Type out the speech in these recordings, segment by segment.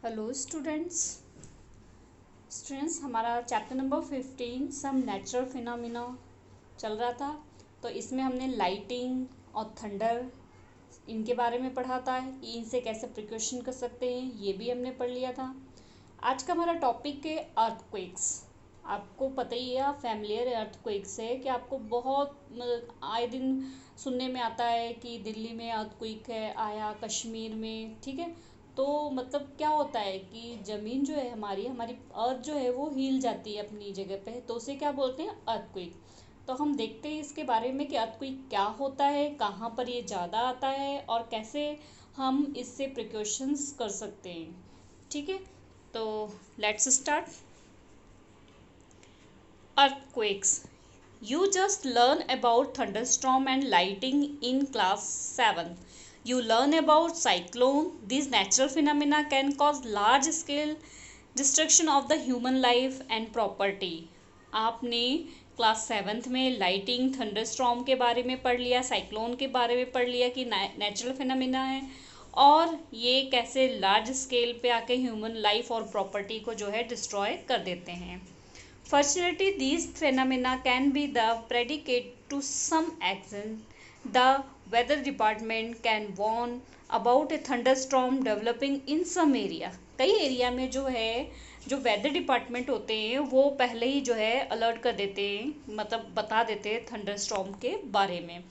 Hello students हमारा chapter number 15 some natural phenomena चल रहा था। तो इसमें हमने लाइटिंग और थंडर इनके बारे में पढ़ा था कि इनसे कैसे प्रिकॉशन कर सकते हैं, ये भी हमने पढ़ लिया था। आज का हमारा टॉपिक है अर्थक्वेक्स। आपको पता ही है, आप फैमिलियर है अर्थक्वेक से कि आपको बहुत आए दिन सुनने में आता है कि दिल्ली में अर्थक्वेक है आया, कश्मीर में, ठीक है। तो मतलब क्या होता है कि ज़मीन जो है हमारी हमारी अर्थ जो है वो हिल जाती है अपनी जगह पे, तो उसे क्या बोलते हैं, अर्थक्वेक। तो हम देखते हैं इसके बारे में कि अर्थक्वेक क्या होता है, कहाँ पर ये ज़्यादा आता है और कैसे हम इससे प्रिकॉशंस कर सकते हैं, ठीक है। तो let's start. Earthquakes. You just learn about thunderstorm and lightning in class 7. You learn about cyclone. These natural phenomena can cause large scale destruction of the human life and property. आपने class 7th में lighting, thunderstorm के बारे में पढ़ लिया, cyclone के बारे में पढ़ लिया कि नेचुरल फिनोमिना है और ये कैसे लार्ज स्केल पे आके ह्यूमन लाइफ और प्रॉपर्टी को जो है डिस्ट्रॉय कर देते हैं। Fortunately, these phenomena can be the predicate to some action. The weather department can warn about a thunderstorm developing in some area. कई एरिया में जो है जो वेदर डिपार्टमेंट होते हैं वो पहले ही जो है अलर्ट कर देते हैं, मतलब बता देते हैं थंडरस्टॉर्म के बारे में।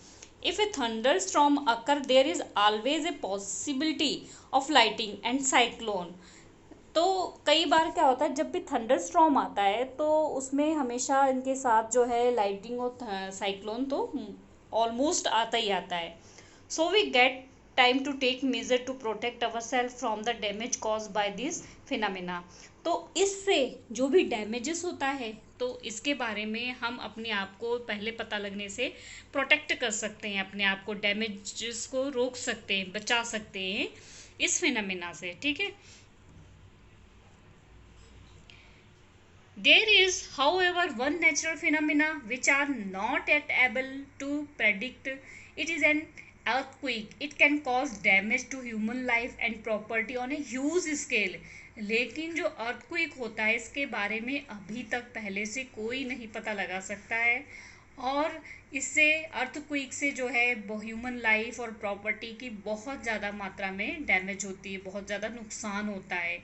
If a thunderstorm occur, there is always a possibility of lightning and cyclone. तो कई बार क्या होता है, जब भी थंडर स्ट्रॉम आता है तो उसमें हमेशा इनके साथ जो है लाइटनिंग और साइक्लोन तो ऑलमोस्ट आता ही आता है। So we get time to take major to protect our self from the damage cause by this phenomena. तो इससे जो भी डैमेजेस होता है तो इसके बारे में हम अपने आप को पहले पता लगने से प्रोटेक्ट कर सकते हैं, अपने आप को डैमेजेस को रोक सकते हैं, बचा सकते हैं इस फिनोमिना से, ठीक है। There is, however, one natural phenomena which are not yet able to predict. It is an earthquake. It can cause damage to human life and property on a huge scale. लेकिन जो earthquake होता है इसके बारे में अभी तक पहले से कोई नहीं पता लगा सकता है और इससे अर्थक्वेक से जो है ह्यूमन लाइफ और प्रॉपर्टी की बहुत ज़्यादा मात्रा में डैमेज होती है, बहुत ज़्यादा नुकसान होता है।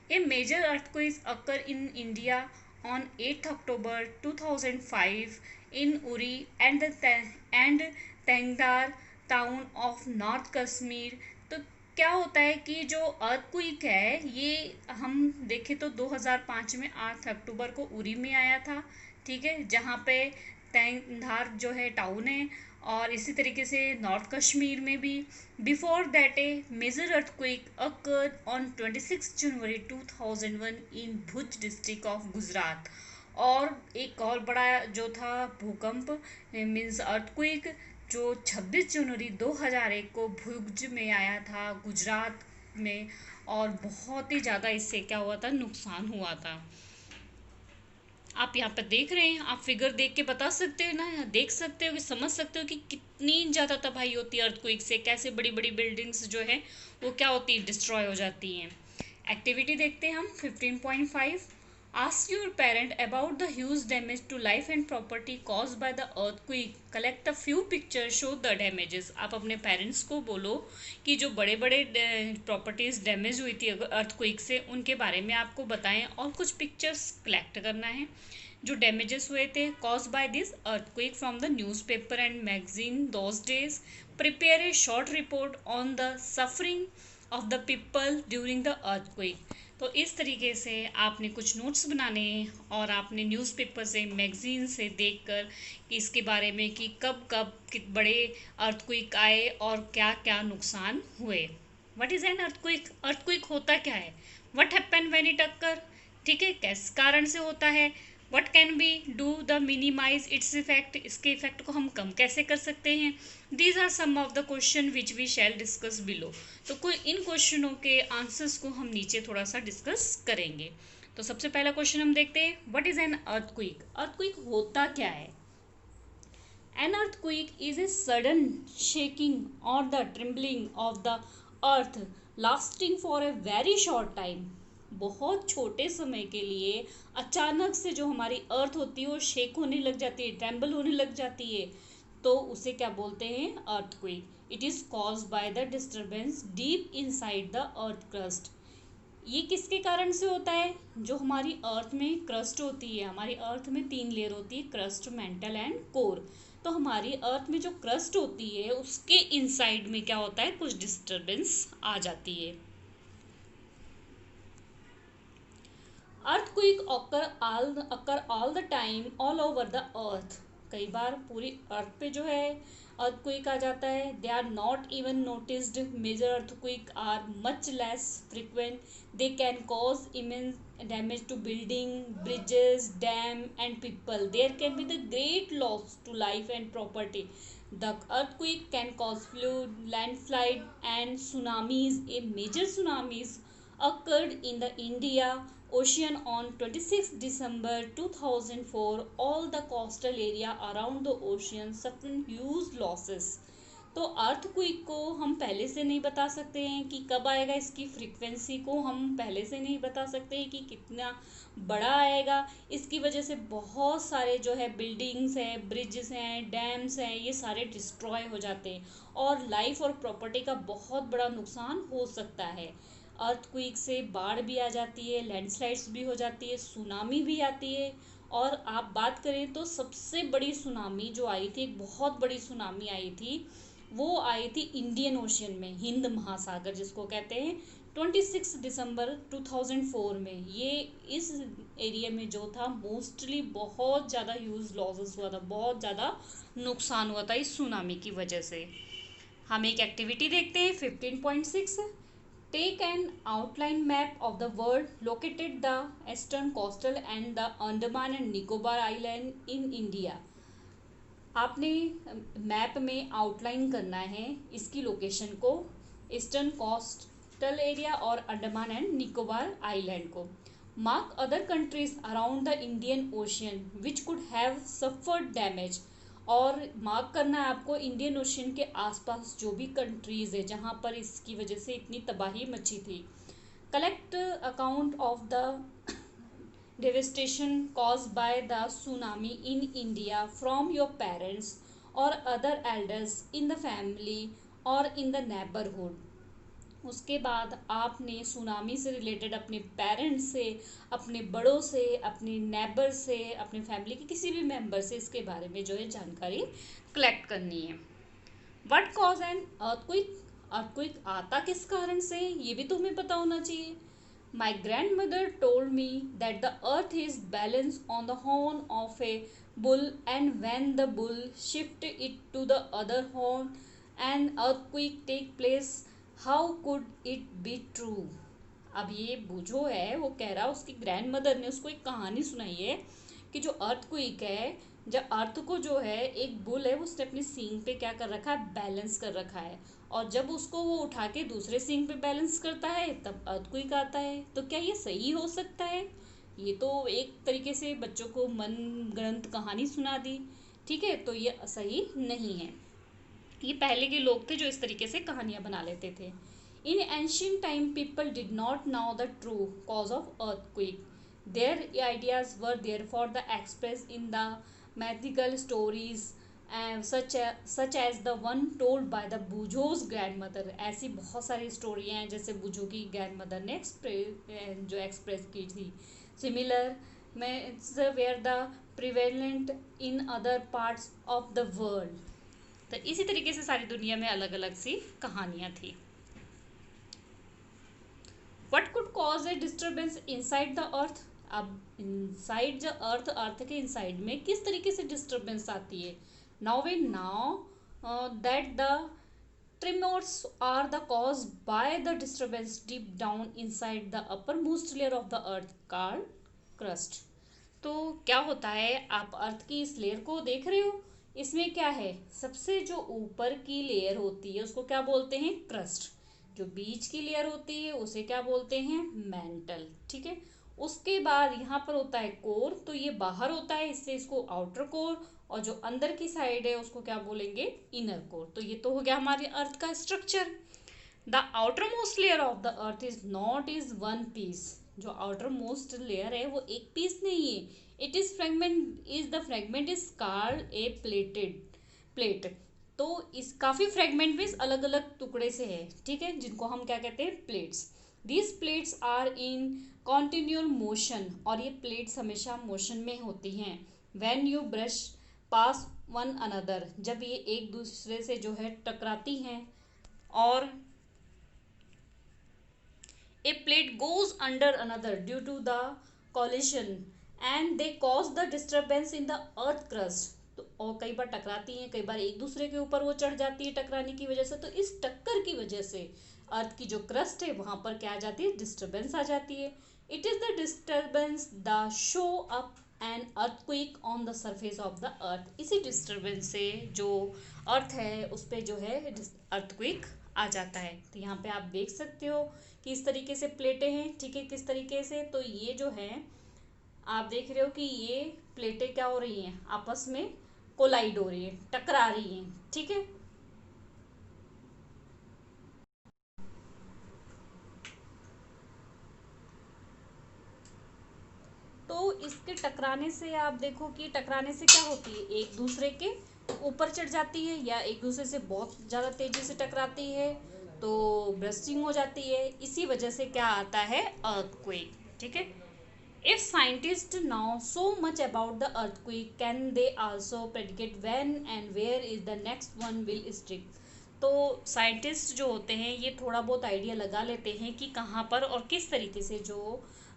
A major earthquake occurred in India on 8th October 2005 in Uri and Tangdar town of North Kashmir. तो क्या होता है कि जो अर्थक्वेक है ये हम देखें तो 2005 में 8 अक्टूबर को उरी में आया था, ठीक है, जहाँ पे तैंधार जो है टाउन है और इसी तरीके से नॉर्थ कश्मीर में भी। Before that a major earthquake occurred on 26 January 2001 in Bhuj district of Gujarat. और एक और बड़ा जो था भूकंप मीन्स अर्थक्वेक जो 26 जनवरी 2001 को भुज में आया था, गुजरात में, और बहुत ही ज़्यादा इससे क्या हुआ था, नुकसान हुआ था। आप यहाँ पर देख रहे हैं, आप फिगर देख के बता सकते हो ना, देख सकते हो कि समझ सकते हो कि कितनी ज़्यादा तबाही होती है अर्थक्वेक से, कैसे बड़ी बड़ी बिल्डिंग्स जो है वो क्या होती है, डिस्ट्रॉय हो जाती हैं। एक्टिविटी देखते हैं हम 15.5। Ask your parent about the huge damage to life and property cause by the earthquake, collect a few picture show the damages. आप अपने पेरेंट्स को बोलो कि जो बड़े बड़े प्रॉपर्टीज डैमेज हुई थी अर्थक्वेक से उनके बारे में आपको बताएं और कुछ पिक्चर्स कलेक्ट करना है जो डैमेजेस हुए थे cause by this earthquake from the newspaper and magazine those days. Prepare a short report on the suffering of the people during the earthquake. तो इस तरीके से आपने कुछ नोट्स बनाने हैं और आपने न्यूज़पेपर से, मैगजीन से देखकर कि इसके बारे में कि कब कब बड़े अर्थक्वेक आए और क्या क्या नुकसान हुए। What is an earthquake? Earthquake होता क्या है? What happen when it occur, ठीक है, किस कारण से होता है। What can be do the minimise its effect, इसके इफेक्ट को हम कम कैसे कर सकते हैं। These are some of the question which we shall discuss below. तो कोई इन क्वेश्चनों के आंसर्स को हम नीचे थोड़ा सा डिस्कस करेंगे। तो सबसे पहला क्वेश्चन हम देखते हैं, what is an earthquake? Earthquake होता क्या है? An earthquake is a sudden shaking or the trembling of the earth lasting for a very short time, बहुत छोटे समय के लिए अचानक से जो हमारी अर्थ होती है वो शेक होने लग जाती है, ट्रेम्बल होने लग जाती है, तो उसे क्या बोलते हैं? Earthquake. It is caused by the disturbance deep inside the earth crust. ये किसके कारण से होता है? जो हमारी अर्थ में क्रस्ट होती है, हमारी अर्थ में 3 लेयर होती है, क्रस्ट, मेंटल एंड कोर। तो हमारी अर्थ में जो क्रस्ट होती है उसके इनसाइड में क्या होता है? कुछ डिस्टरबेंस आ जाती है। Earthquake occur all the time all over the earth. कई बार पूरी अर्थ पे जो है अर्थक्वेक आ जाता है। They are not even noticed. Major earthquake are much less frequent. They can cause immense damage to building, bridges, dam and people. There can be the great loss to life and property. The earthquake can cause flood, landslide, and tsunamis. A major tsunamis occurred in the India Ocean on 26 December 2004. All the coastal area around the ocean suffered huge losses. तो earthquake को हम पहले से नहीं बता सकते हैं कि कब आएगा, इसकी फ्रीक्वेंसी को हम पहले से नहीं बता सकते हैं कि कितना बड़ा आएगा। इसकी वजह से बहुत सारे जो है बिल्डिंग्स हैं, ब्रिजेस हैं, डैम्स हैं, ये सारे डिस्ट्रॉय हो जाते हैं और लाइफ और प्रॉपर्टी का बहुत बड़ा नुकसान हो सकता है। अर्थक्वेक से बाढ़ भी आ जाती है, लैंडस्लाइड्स भी हो जाती है, सुनामी भी आती है। और आप बात करें तो सबसे बड़ी सुनामी जो आई थी, एक बहुत बड़ी सुनामी आई थी, वो आई थी इंडियन ओशियन में, हिंद महासागर जिसको कहते हैं, 26 दिसंबर 2004 में। ये इस एरिया में जो था मोस्टली बहुत ज़्यादा ह्यूज लॉसेस हुआ था, बहुत ज़्यादा नुकसान हुआ था इस सुनामी की वजह से। हम एक एक्टिविटी देखते हैं 15.6। Take an outline map of the world, located the eastern coastal and the Andaman and Nicobar island in India. आपने मैप में आउटलाइन करना है इसकी लोकेशन को, ईस्टर्न कोस्टल एरिया और अंडमान एंड निकोबार आइलैंड को। Mark other countries around the Indian Ocean which could have suffered damage. और mark करना है आपको इंडियन ओशियन के आसपास जो भी कंट्रीज है जहाँ पर इसकी वजह से इतनी तबाही मची थी। Collect account of the devastation caused by the tsunami in India from your parents or other elders in the family or in the neighborhood। उसके बाद आपने सुनामी से रिलेटेड अपने पेरेंट्स से, अपने बड़ों से, अपने नेबर से, अपने फैमिली के किसी भी मेंबर से इसके बारे में जो है जानकारी कलेक्ट करनी है। What cause an earthquake? Earthquake आता किस कारण से, ये भी तुम्हें पता होना चाहिए। My grandmother told me that the earth is balanced on the horn of a bull, and when the bull shift it to the other horn, an earthquake take place. How could it be true? अब ये बूझो है, वो कह रहा उसकी grand mother ने उसको एक कहानी सुनाई है कि जो अर्थक्वेक है, जब अर्थ को जो है एक बुल है उसने अपनी सींग पे क्या कर रखा है, बैलेंस कर रखा है, और जब उसको वो उठा के दूसरे सींग पे बैलेंस करता है तब अर्थक्वेक आता है। तो क्या ये सही हो सकता है? ये तो एक तरीके से बच्चों को मन गढ़ंत कहानी सुना दी, ठीक है, तो ये सही नहीं है। ये पहले के लोग थे जो इस तरीके से कहानियां बना लेते थे। In ancient time people did not know the true cause of earthquake. Their ideas were there for the express in the mythical stories such as the one told by the Boojho's grandmother. ऐसी बहुत सारी स्टोरियाँ हैं जैसे बूझो की grand mother ने जो express की थी। सिमिलर में where the prevalent in other parts of the world. तो इसी तरीके से सारी दुनिया में अलग अलग सी कहानियाँ थी। What could cause A disturbance inside the earth? अब इनसाइड जो अर्थ के इनसाइड में किस तरीके से डिस्टर्बेंस आती है? Now we know that the tremors are the cause by the disturbance deep down inside the uppermost layer of the earth called crust। तो क्या होता है, आप अर्थ की इस लेयर को देख रहे हो, इसमें क्या है, सबसे जो ऊपर की लेयर होती है उसको क्या बोलते हैं, क्रस्ट। जो बीच की लेयर होती है उसे क्या बोलते हैं, मेंटल, ठीक है। उसके बाद यहाँ पर होता है कोर, तो ये बाहर होता है इससे इसको आउटर कोर, और जो अंदर की साइड है उसको क्या बोलेंगे, इनर कोर। तो ये तो हो गया हमारे अर्थ का structure. The outer most layer of the earth is not is one piece. जो आउटर मोस्ट लेयर है वो एक पीस नहीं है। It is fragment is the fragment is called a plate. तो इस काफ़ी फ्रेगमेंट भी अलग अलग टुकड़े से है, ठीक है, जिनको हम क्या कहते हैं, plates. These plates are in continual motion, और ये प्लेट्स हमेशा मोशन में होती हैं। When you brush pass one another, जब ये एक दूसरे से जो है टकराती हैं, और a plate goes under another due to the collision and they cause the disturbance in the earth crust। तो और कई बार टकराती हैं, कई बार एक दूसरे के ऊपर वो चढ़ जाती है टकराने की वजह से। तो इस टक्कर की वजह से अर्थ की जो क्रस्ट है वहां पर क्या आ जाती है, डिस्टर्बेंस आ जाती है। It is the disturbance the show up an earthquake on the surface of the अर्थ। इसी डिस्टर्बेंस से जो अर्थ है उस पर जो है अर्थक्वेक आ जाता है। तो यहाँ पे आप देख सकते हो कि इस तरीके से प्लेटें हैं, ठीक है, किस तरीके से। तो ये जो है आप देख रहे हो कि ये प्लेटें क्या हो रही हैं, आपस में कोलाइड हो रही हैं, टकरा रही हैं, ठीक है। तो इसके टकराने से आप देखो कि टकराने से क्या होती है, एक दूसरे के ऊपर चढ़ जाती है या एक दूसरे से बहुत ज़्यादा तेज़ी से टकराती है, तो ब्रस्टिंग हो जाती है। इसी वजह से क्या आता है, अर्थक्वेक, ठीक है। If scientists know so much about the earthquake, can they also predict when and where is the next one will strike? तो साइंटिस्ट जो होते हैं ये थोड़ा बहुत आइडिया लगा लेते हैं कि कहाँ पर और किस तरीके से जो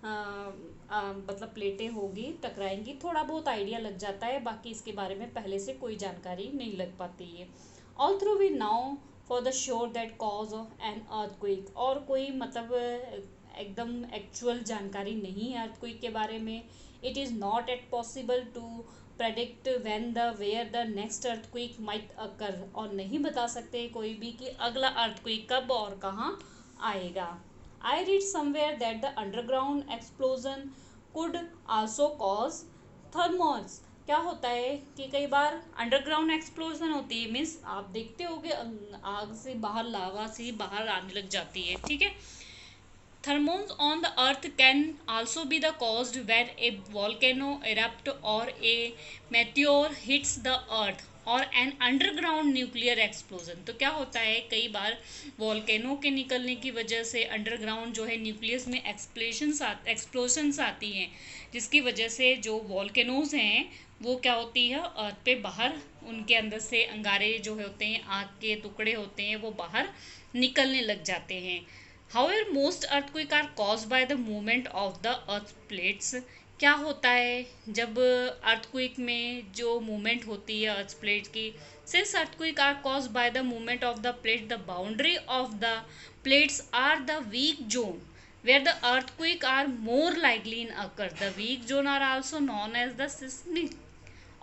मतलब प्लेटें होगी, टकराएंगी, थोड़ा बहुत आइडिया लग जाता है। बाकी इसके बारे में पहले से कोई जानकारी नहीं लग पाती है। Although we now for the sure that cause of an earthquake, और कोई मतलब एकदम एक्चुअल जानकारी नहीं है अर्थक्वेक के बारे में। It is not at possible to predict when the where the next earthquake might occur, और नहीं बता सकते कोई भी कि अगला अर्थक्वेक कब और कहाँ आएगा। I read somewhere that the underground explosion could also cause thermos. क्या होता है कि कई बार अंडरग्राउंड एक्सप्लोजन होती है, मीन्स आप देखते हो कि आग से बाहर लावा से बाहर आने लग जाती है, ठीक है। Thermals on the earth can also be the caused when a volcano erupt or a meteor hits the earth और एन अंडरग्राउंड न्यूक्लियर एक्सप्लोजन। तो क्या होता है, कई बार वॉल्केनो के निकलने की वजह से अंडरग्राउंड जो है न्यूक्लियस में एक्सप्लोजन्स आती हैं, जिसकी वजह से जो वॉल्केनोज हैं वो क्या होती है, अर्थ पे बाहर उनके अंदर से अंगारे जो होते हैं, आग के टुकड़े होते हैं, वो बाहर निकलने लग जाते हैं। However, most earthquake are caused by the movement of the earth plates। क्या होता है जब अर्थक्वेक में जो मूवमेंट होती है अर्थ प्लेट की, since earthquake are cause by the movement of the plate, the boundary of the plates are the weak zone where the earthquake are more likely in occur। The weak zone are also known as the seismic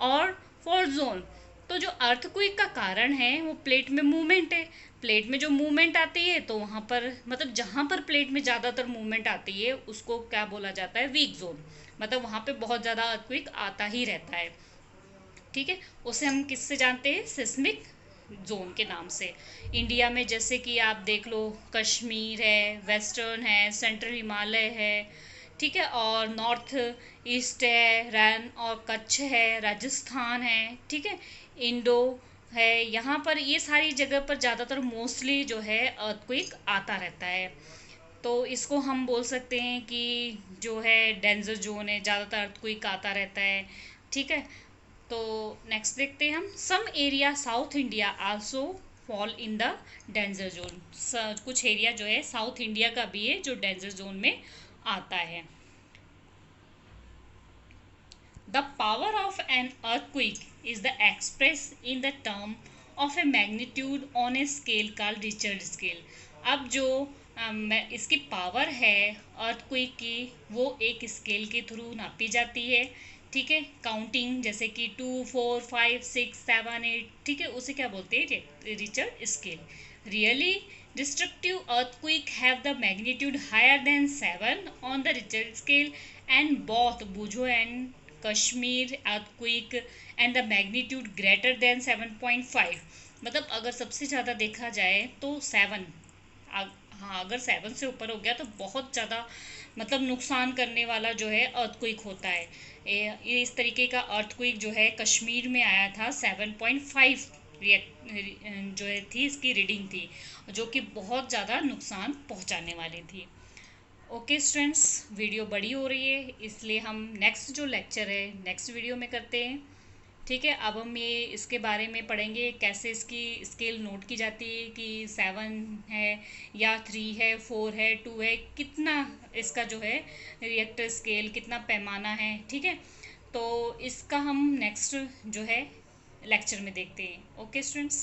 और fourth zone. तो जो earthquake का कारण है वो plate में movement है। Plate में जो मूवमेंट आती है तो वहाँ पर मतलब जहाँ पर प्लेट में ज़्यादातर मूवमेंट आती है उसको क्या बोला जाता है, वीक जोन। मतलब वहाँ पे बहुत ज़्यादा अर्थक्वेक आता ही रहता है, ठीक है। उसे हम किससे जानते हैं, सिस्मिक जोन के नाम से। इंडिया में जैसे कि आप देख लो, कश्मीर है, वेस्टर्न है, सेंट्रल हिमालय है, ठीक है, और नॉर्थ ईस्ट है, रैन और कच्छ है, राजस्थान है, ठीक है, इंडो है। यहाँ पर ये सारी जगह पर ज़्यादातर मोस्टली जो है अर्थक्वेक आता रहता है। तो इसको हम बोल सकते हैं कि जो है डेंजर जोन है, ज़्यादातर अर्थक्वेक आता रहता है, ठीक है। तो नेक्स्ट देखते हैं हम, some area south India also fall in the danger zone. कुछ एरिया जो है साउथ इंडिया का भी है जो डेंजर जोन में आता है। The power of an earthquake is the expressed in the term of a magnitude on a scale called Richter scale। अब जो इसकी पावर है अर्थक्वेक की वो एक स्केल के थ्रू नापी जाती है, ठीक है। काउंटिंग जैसे कि 2, 4, 5, 6, 7, 8, ठीक है, उसे क्या बोलते हैं, Richard scale. Really destructive earthquake have the magnitude higher than 7 on the Richter scale and both Bujo and Kashmir earthquake and the magnitude greater than 7.5। मतलब अगर सबसे ज़्यादा देखा जाए तो 7 हाँ, अगर 7 से ऊपर हो गया तो बहुत ज़्यादा मतलब नुकसान करने वाला जो है अर्थक्वेक होता है। ये इस तरीके का अर्थक्वेक जो है कश्मीर में आया था, 7.5 जो है थी इसकी रीडिंग थी, जो कि बहुत ज़्यादा नुकसान पहुंचाने वाली थी। ओके स्टूडेंट्स, वीडियो बड़ी हो रही है, इसलिए हम नेक्स्ट जो लेक्चर है नेक्स्ट वीडियो में करते हैं। ठीक है, अब हम ये इसके बारे में पढ़ेंगे कैसे इसकी स्केल नोट की जाती है, कि 7 है या 3 है, 4 है, 2 है, कितना इसका जो है रिएक्टर स्केल, कितना पैमाना है। ठीक है, तो इसका हम नेक्स्ट जो है लेक्चर में देखते हैं। Okay students.